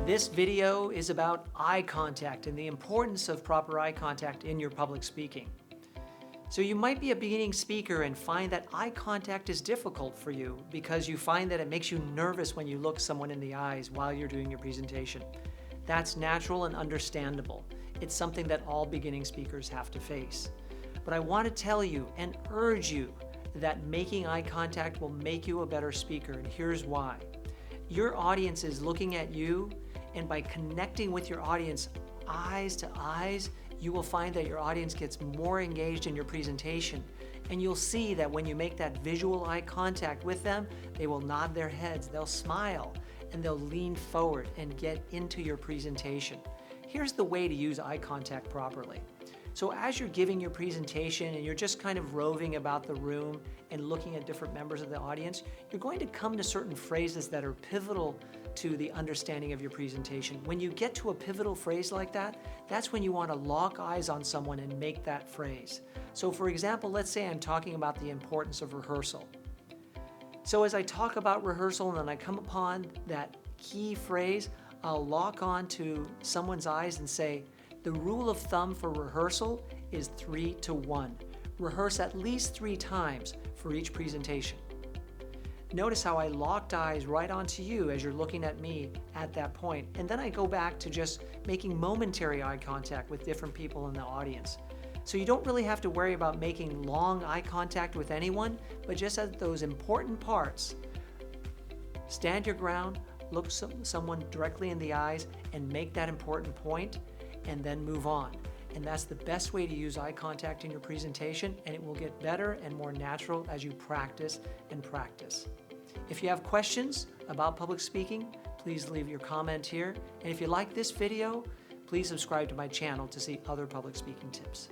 This video is about eye contact and the importance of proper eye contact in your public speaking. So you might be a beginning speaker and find that eye contact is difficult for you because you find that it makes you nervous when you look someone in the eyes while you're doing your presentation. That's natural and understandable. It's something that all beginning speakers have to face. But I want to tell you and urge you that making eye contact will make you a better speaker, and here's why. Your audience is looking at you, and by connecting with your audience eyes to eyes, you will find that your audience gets more engaged in your presentation. And you'll see that when you make that visual eye contact with them, they will nod their heads, they'll smile, and they'll lean forward and get into your presentation. Here's the way to use eye contact properly. So as you're giving your presentation and you're just kind of roving about the room and looking at different members of the audience, you're going to come to certain phrases that are pivotal to the understanding of your presentation. When you get to a pivotal phrase like that, that's when you want to lock eyes on someone and make that phrase. So for example, let's say I'm talking about the importance of rehearsal. So as I talk about rehearsal and then I come upon that key phrase, I'll lock on to someone's eyes and say, the rule of thumb for rehearsal is 3 to 1. Rehearse at least 3 times for each presentation. Notice how I locked eyes right onto you as you're looking at me at that point, and then I go back to just making momentary eye contact with different people in the audience. So you don't really have to worry about making long eye contact with anyone, but just at those important parts, stand your ground, look someone directly in the eyes, and make that important point, and then move on. And that's the best way to use eye contact in your presentation, and it will get better and more natural as you practice and practice. If you have questions about public speaking, please leave your comment here. And if you like this video, please subscribe to my channel to see other public speaking tips.